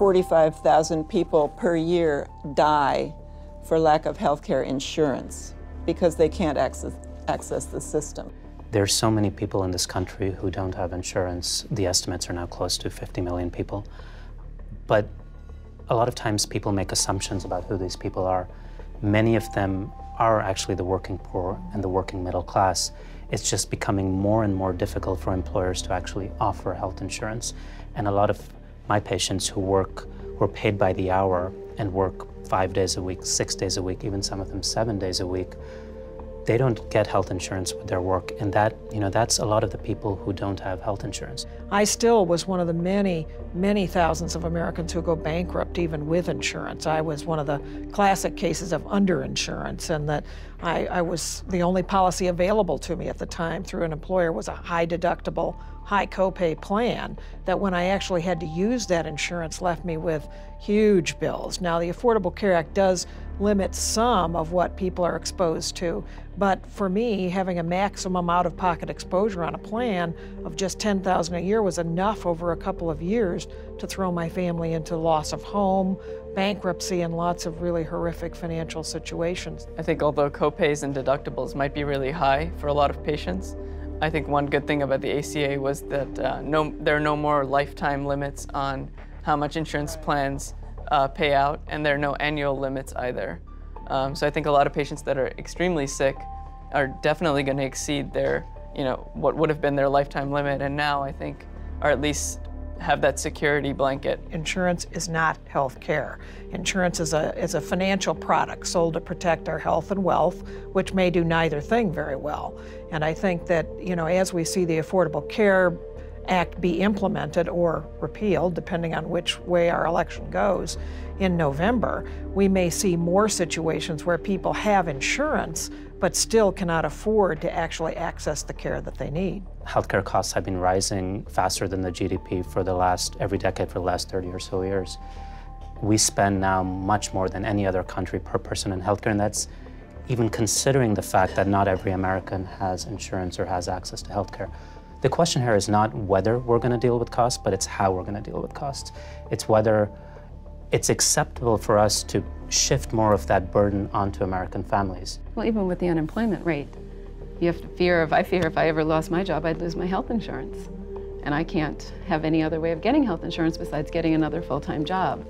45,000 people per year die for lack of healthcare insurance because they can't access the system. There's so many people in this country who don't have insurance. The estimates are now close to 50 million people. But a lot of times people make assumptions about who these people are. Many of them are actually the working poor and the working middle class. It's just becoming more and more difficult for employers to actually offer health insurance. And a lot of my patients who are paid by the hour and work 5 days a week, 6 days a week, even some of them 7 days a week, they don't get health insurance with their work, and that's a lot of the people who don't have health insurance. I still was one of the many, many thousands of Americans who go bankrupt even with insurance. I was one of the classic cases of underinsurance, and that I was the only policy available to me at the time through an employer was a high deductible, high copay plan that when I actually had to use that insurance left me with huge bills. Now the Affordable Care Act does limit some of what people are exposed to, but for me, having a maximum out-of-pocket exposure on a plan of just $10,000 a year was enough over a couple of years to throw my family into loss of home, bankruptcy, and lots of really horrific financial situations. I think although copays and deductibles might be really high for a lot of patients, I think one good thing about the ACA was that there are no more lifetime limits on how much insurance plans pay out, and there are no annual limits either. So I think a lot of patients that are extremely sick are definitely going to exceed their, what would have been their lifetime limit, and now I think are at least have that security blanket. Insurance is not health care. Insurance is a financial product sold to protect our health and wealth, which may do neither thing very well. And I think that, as we see the Affordable Care Act be implemented or repealed, depending on which way our election goes in November, we may see more situations where people have insurance but still cannot afford to actually access the care that they need. Healthcare costs have been rising faster than the GDP for every decade for the last 30 or so years. We spend now much more than any other country per person in healthcare, and that's even considering the fact that not every American has insurance or has access to healthcare. The question here is not whether we're going to deal with costs, but it's how we're going to deal with costs. It's whether it's acceptable for us to shift more of that burden onto American families. Well, even with the unemployment rate, you have to I fear if I ever lost my job, I'd lose my health insurance. And I can't have any other way of getting health insurance besides getting another full-time job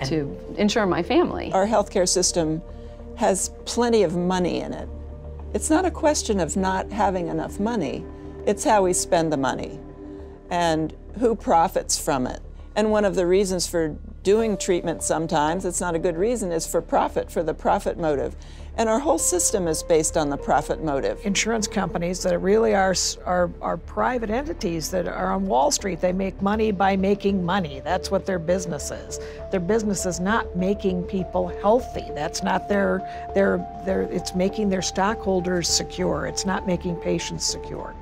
to insure my family. Our healthcare system has plenty of money in it. It's not a question of not having enough money. It's how we spend the money and who profits from it. And one of the reasons for doing treatment sometimes, it's not a good reason, is for profit, for the profit motive. And our whole system is based on the profit motive. Insurance companies that really are private entities that are on Wall Street. They make money by making money. That's what their business is. Their business is not making people healthy. That's not it's making their stockholders secure. It's not making patients secure.